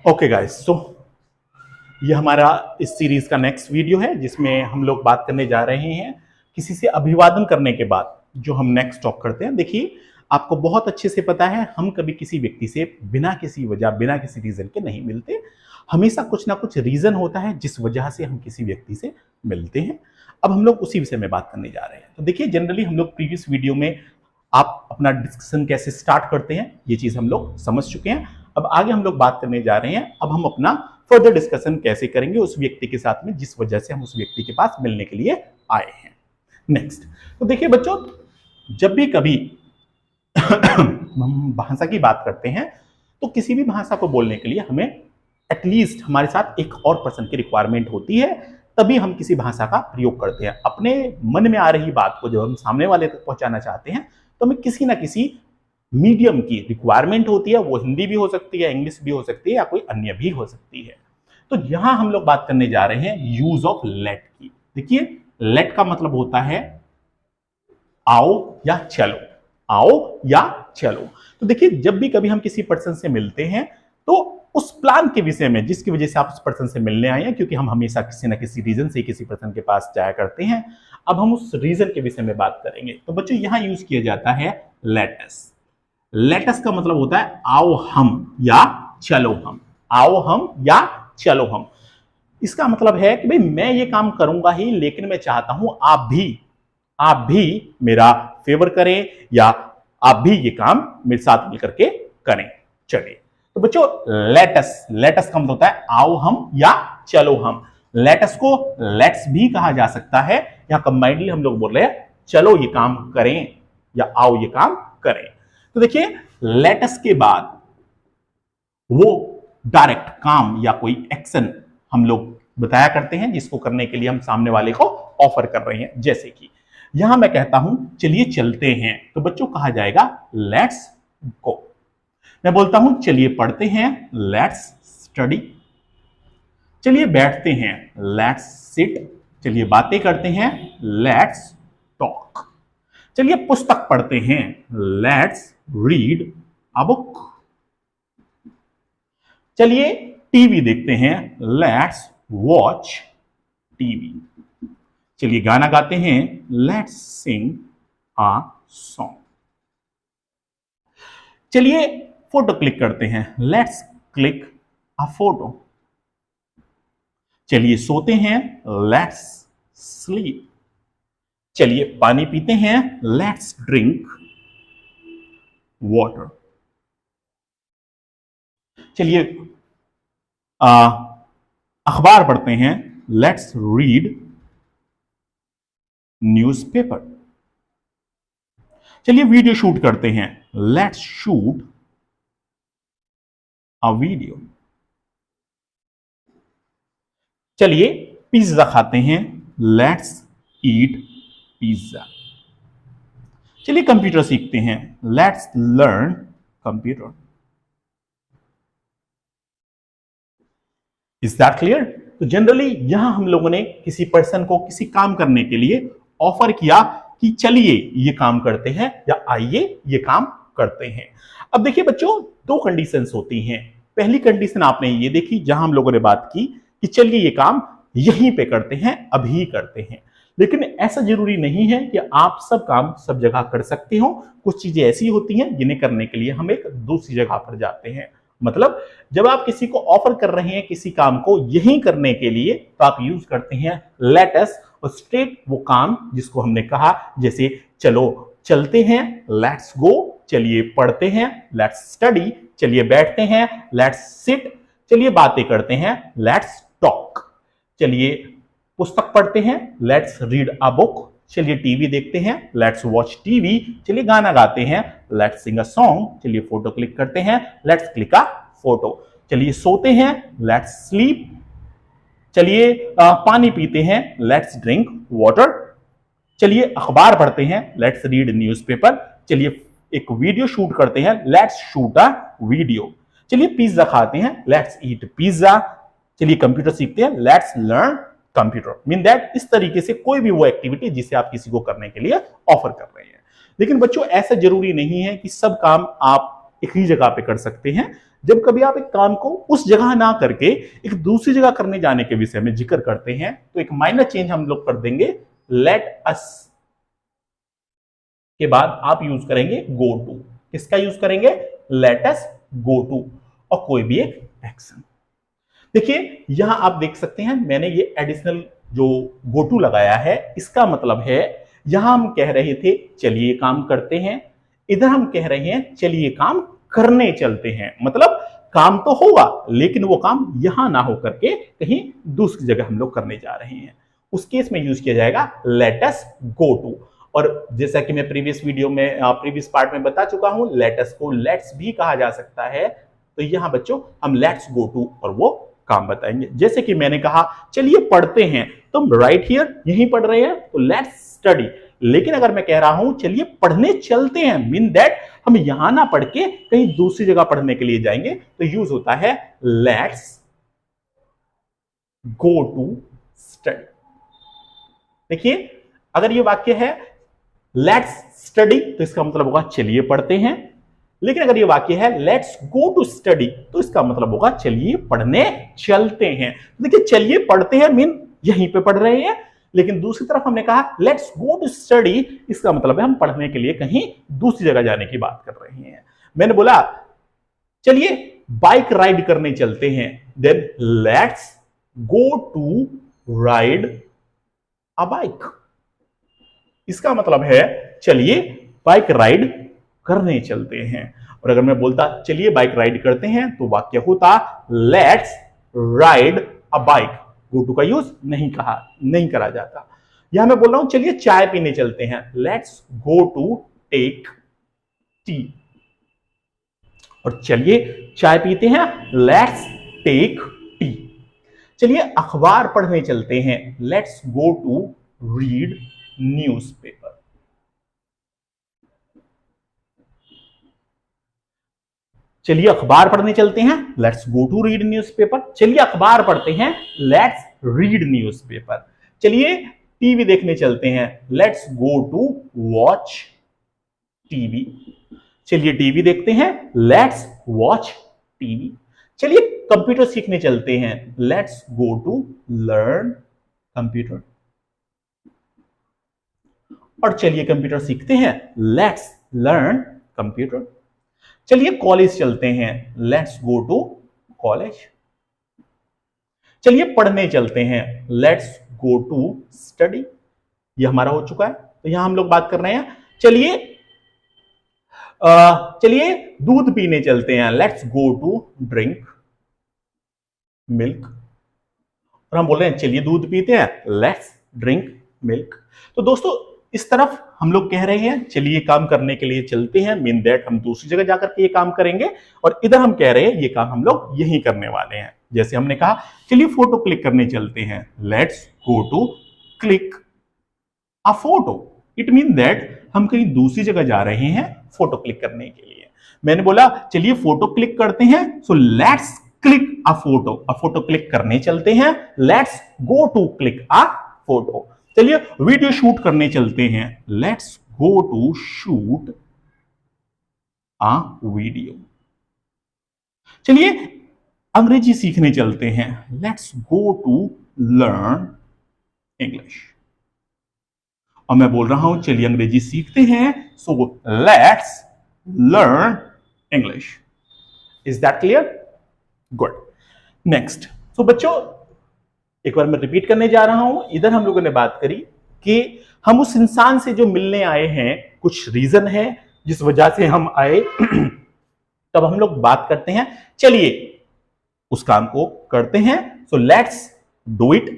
Okay guys, सो ये हमारा इस सीरीज का नेक्स्ट वीडियो है जिसमें हम लोग बात करने जा रहे हैं किसी से अभिवादन करने के बाद जो हम नेक्स्ट टॉक करते हैं। देखिए, आपको बहुत अच्छे से पता है हम कभी किसी व्यक्ति से बिना किसी वजह, बिना किसी रीजन के नहीं मिलते। हमेशा कुछ ना कुछ रीजन होता है जिस वजह से हम किसी व्यक्ति से मिलते हैं। अब हम लोग उसी विषय में बात करने जा रहे हैं। तो देखिए, जनरली हम लोग प्रीवियस वीडियो में आप अपना डिस्कशन कैसे स्टार्ट करते हैं ये चीज हम लोग समझ चुके हैं। अब आगे हम लोग बात करने जा रहे हैं, अब हम अपना फर्दर डिस्कशन कैसे करेंगे उस व्यक्ति के साथ में जिस वजह से हम उस व्यक्ति के पास मिलने के लिए आए हैं। नेक्स्ट, तो देखिए बच्चों, जब भी कभी हम भाषा की बात करते हैं तो किसी भी भाषा को बोलने के लिए हमें एटलीस्ट हमारे साथ एक और पर्सन की रिक्वायरमेंट होती है, तभी हम किसी भाषा का प्रयोग करते हैं। अपने मन में आ रही बात को जब हम सामने वाले तक पहुंचाना चाहते हैं तो हमें किसी ना किसी मीडियम की रिक्वायरमेंट होती है। वो हिंदी भी हो सकती है, इंग्लिश भी हो सकती है, या कोई अन्य भी हो सकती है। तो यहां हम लोग बात करने जा रहे हैं यूज ऑफ लेट की। देखिए, लेट का मतलब होता है आओ या चलो, आओ या चलो। तो देखिए, जब भी कभी हम किसी पर्सन से मिलते हैं तो उस प्लान के विषय में जिसकी वजह से आप उस पर्सन से मिलने आए हैं, क्योंकि हम हमेशा किसी ना किसी रीजन से किसी पर्सन के पास जाया करते हैं। अब हम उस रीजन के विषय में बात करेंगे। तो बच्चों, यहां यूज किया जाता है लेटस। लेटस का मतलब होता है आओ हम या चलो हम, आओ हम या चलो हम। इसका मतलब है कि भाई मैं ये काम करूंगा ही, लेकिन मैं चाहता हूं आप भी मेरा फेवर करें या आप भी ये काम मेरे साथ मिलकर के करें। चलिए, तो बच्चों, लेटस का मतलब होता है आओ हम या चलो हम। लेटस को लेट्स भी कहा जा सकता है। यहां कंबाइंडली हम लोग बोल रहे हैं चलो ये काम करें या आओ ये काम करें। तो देखिए, लेटस के बाद वो डायरेक्ट काम या कोई एक्शन हम लोग बताया करते हैं जिसको करने के लिए हम सामने वाले को ऑफर कर रहे हैं। जैसे कि यहां मैं कहता हूं चलिए चलते हैं, तो बच्चों कहा जाएगा लेट्स गो। मैं बोलता हूं चलिए पढ़ते हैं, लेट्स स्टडी। चलिए बैठते हैं, लेट्स सिट। चलिए बातें करते हैं, लेट्स टॉक। चलिए पुस्तक पढ़ते हैं, लेट्स रीड अ बुक। चलिए टीवी देखते हैं, लेट्स वॉच टीवी। चलिए गाना गाते हैं, लेट्स सिंग अ सॉन्ग। चलिए फोटो क्लिक करते हैं, लेट्स क्लिक अ फोटो। चलिए सोते हैं, लेट्स स्लीप। चलिए पानी पीते हैं, लेट्स ड्रिंक वाटर। चलिए अखबार पढ़ते हैं, लेट्स रीड न्यूज़पेपर। चलिए वीडियो शूट करते हैं, लेट्स शूट अ वीडियो। चलिए पिज्जा खाते हैं, लेट्स ईट पिज्जा। चलिए कंप्यूटर सीखते हैं, let's learn computer. Is that clear? तो जनरली यहां हम लोगों ने किसी पर्सन को किसी काम करने के लिए ऑफर किया कि चलिए ये काम करते हैं या आइए ये काम करते हैं। अब देखिए बच्चों, दो कंडीशंस होती हैं। पहली कंडीशन आपने ये देखी जहां हम लोगों ने बात की कि चलिए ये काम यहीं पे करते हैं, अभी करते हैं। लेकिन ऐसा जरूरी नहीं है कि आप सब काम सब जगह कर सकते हो। कुछ चीजें ऐसी होती हैं जिन्हें करने के लिए हम एक दूसरी जगह पर जाते हैं। मतलब जब आप किसी को ऑफर कर रहे हैं किसी काम को यहीं करने के लिए, तो आप यूज करते हैं लेटस और स्ट्रेट वो काम जिसको हमने कहा, जैसे चलो चलते हैं, लेट्स गो। चलिए पढ़ते हैं, लेट्स स्टडी। चलिए बैठते हैं, लेट्स सिट। चलिए बातें करते हैं, लेट्स टॉक। चलिए पुस्तक पढ़ते हैं, लेट्स रीड अ बुक। चलिए टीवी देखते हैं, लेट्स वॉच टीवी। चलिए गाना गाते हैं, लेट्स सिंग अ सॉन्ग। चलिए फोटो क्लिक करते हैं, लेट्स क्लिक अ फोटो। चलिए सोते हैं, लेट्स स्लीप। चलिए पानी पीते हैं, लेट्स ड्रिंक वाटर। चलिए अखबार पढ़ते हैं, लेट्स रीड न्यूज़पेपर। चलिए एक वीडियो शूट करते हैं, लेट्स शूट अ वीडियो। चलिए पिज्जा खाते हैं, लेट्स ईट पिज्जा। चलिए कंप्यूटर सीखते हैं, let's learn computer. Mean that इस तरीके से कोई भी वो एक्टिविटी जिसे आप किसी को करने के लिए ऑफर कर रहे हैं। लेकिन बच्चों, ऐसा जरूरी नहीं है कि सब काम आप एक ही जगह पे कर सकते हैं। जब कभी आप एक काम को उस जगह ना करके एक दूसरी जगह करने जाने के विषय में जिक्र करते हैं तो एक माइनर चेंज हम लोग कर देंगे, लेट अस के बाद आप यूज करेंगे गो टू। किसका यूज करेंगे? लेट अस गो टू, और कोई भी एक एक्शन। देखिए यहां आप देख सकते हैं मैंने ये एडिशनल जो गो टू लगाया है, इसका मतलब है यहां हम कह रहे थे चलिए काम करते हैं, इधर हम कह रहे हैं चलिए काम करने चलते हैं। मतलब काम तो होगा लेकिन वो काम यहां ना होकर के कहीं दूसरी जगह हम लोग करने जा रहे हैं, उस केस में यूज किया जाएगा लेट अस गो टू। और जैसा कि मैं प्रीवियस वीडियो में प्रीवियस पार्ट में बता चुका हूं, लेट अस को लेट्स भी कहा जा सकता है। तो यहां बच्चों हम लेट्स गो टू और वो काम बताएंगे। जैसे कि मैंने कहा चलिए पढ़ते हैं, तुम राइट हियर यहीं पढ़ रहे हैं तो लेट्स स्टडी। लेकिन अगर मैं कह रहा हूं चलिए पढ़ने चलते हैं, मीन दैट हम यहां ना पढ़ के कहीं दूसरी जगह पढ़ने के लिए जाएंगे, तो यूज होता है लेट्स गो टू स्टडी। देखिए अगर ये वाक्य है लेट्स स्टडी तो इसका मतलब होगा चलिए पढ़ते हैं, लेकिन अगर ये वाक्य है लेट्स गो टू स्टडी तो इसका मतलब होगा चलिए पढ़ने चलते हैं। देखिए चलिए पढ़ते हैं मीन यहीं पे पढ़ रहे हैं, लेकिन दूसरी तरफ हमने कहा लेट्स गो टू स्टडी, इसका मतलब है हम पढ़ने के लिए कहीं दूसरी जगह जाने की बात कर रहे हैं। मैंने बोला चलिए बाइक राइड करने चलते हैं, then let's go to ride a bike. इसका मतलब है चलिए बाइक राइड करने चलते हैं। और अगर मैं बोलता चलिए बाइक राइड करते हैं तो वाक्य होता let's ride a bike. Go to का यूज नहीं करा जाता। यहां मैं बोल रहा हूं चलिए चाय पीने चलते हैं, let's go to take tea. और चलिए चाय पीते हैं, लेट्स टेक टी। चलिए अखबार पढ़ने चलते हैं, let's go to read newspaper. चलिए अखबार पढ़ने चलते हैं, let's go to read newspaper. चलिए अखबार पढ़ते हैं, लेट्स रीड न्यूज़पेपर। चलिए टीवी देखने चलते हैं, let's go to watch TV. चलिए टीवी देखते हैं, लेट्स वॉच टीवी। चलिए कंप्यूटर सीखने चलते हैं, let's go to learn computer. और चलिए कंप्यूटर सीखते हैं, लेट्स लर्न कंप्यूटर। चलिए कॉलेज चलते हैं, लेट्स गो टू कॉलेज। चलिए पढ़ने चलते हैं, लेट्स गो टू स्टडी। ये हमारा हो चुका है। तो यहां हम लोग बात कर रहे हैं चलिए दूध पीने चलते हैं, let's go to drink milk. और हम बोल रहे हैं चलिए दूध पीते हैं, लेट्स ड्रिंक मिल्क। तो दोस्तों इस तरफ हम लोग कह रहे हैं चलिए काम करने के लिए चलते हैं, मीन दैट हम दूसरी जगह जाकर के ये काम करेंगे, और इधर हम कह रहे हैं ये काम हम लोग यहीं करने वाले हैं। जैसे हमने कहा चलिए फोटो क्लिक करने चलते हैं, let's go to click a photo. It mean that हम कहीं दूसरी जगह जा रहे हैं फोटो क्लिक करने के लिए। मैंने बोला चलिए फोटो क्लिक करते हैं, so let's click a photo. A photo click करने चलते हैं, let's go to click a photo. चलिए वीडियो शूट करने चलते हैं, let's go to shoot a video. चलिए अंग्रेजी सीखने चलते हैं, let's go to learn English. और मैं बोल रहा हूं चलिए अंग्रेजी सीखते हैं, so let's learn English. Is that clear? Good. Next. So बच्चों एक बार मैं रिपीट करने जा रहा हूं। इधर हम लोगों ने बात करी कि हम उस इंसान से जो मिलने आए हैं, कुछ रीजन है जिस वजह से हम आए तब हम लोग बात करते हैं चलिए उस काम को करते हैं, सो लेट्स डू इट।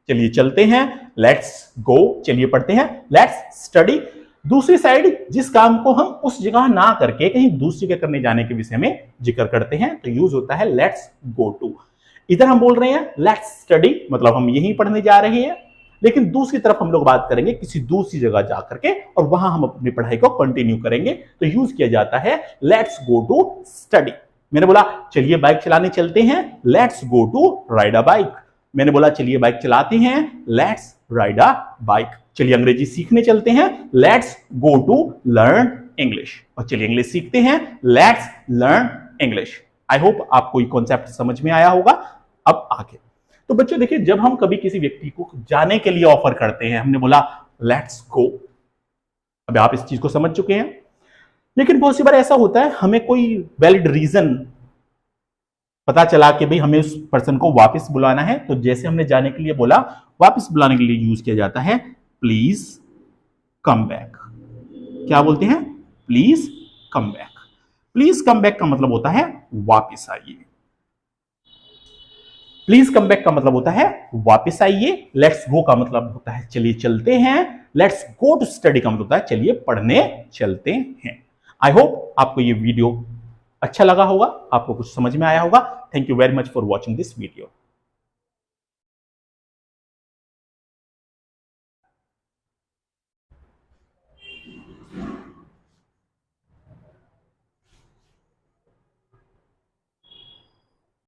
चलिए चलते हैं, लेट्स गो। चलिए पढ़ते हैं, लेट्स स्टडी। दूसरी साइड जिस काम को हम उस जगह ना करके कहीं दूसरी जगह करने जाने के विषय में जिक्र करते हैं तो यूज होता है लेट्स गो टू। इधर हम बोल रहे हैं लेट्स स्टडी, मतलब हम यहीं पढ़ने जा रहे हैं, लेकिन दूसरी तरफ हम लोग बात करेंगे किसी दूसरी जगह जाकर के और वहां हम अपनी पढ़ाई को कंटिन्यू करेंगे, तो यूज किया जाता है लेट्स गो टू स्टडी। मैंने बोला चलिए बाइक चलाने चलते हैं, let's go to ride a bike. मैंने बोला चलिए बाइक चलाते हैं, लेट्स राइड अ बाइक। चलिए अंग्रेजी सीखने चलते हैं, let's go to learn English. और चलिए इंग्लिश सीखते हैं, let's learn English. I hope आपको ये कॉन्सेप्ट समझ में आया होगा। अब आगे तो बच्चों देखिए, जब हम कभी किसी व्यक्ति को जाने के लिए ऑफर करते हैं, हमने बोला लेट्स गो, अब आप इस चीज को समझ चुके हैं। लेकिन बहुत सी बार ऐसा होता है, हमें कोई वैलिड रीजन पता चला कि भाई हमें उस पर्सन को वापस बुलाना है, तो जैसे हमने जाने के लिए बोला, वापस बुलाने के लिए यूज किया जाता है प्लीज कम बैक। क्या बोलते हैं? Please come back. Please come back का मतलब होता है वापस आइए। प्लीज कम बैक का मतलब होता है वापस आइए। लेट्स गो का मतलब होता है चलिए चलते हैं। लेट्स गो टू स्टडी का मतलब होता है चलिए पढ़ने चलते हैं। आई होप आपको ये वीडियो अच्छा लगा होगा, आपको कुछ समझ में आया होगा। Thank you very much for watching this video.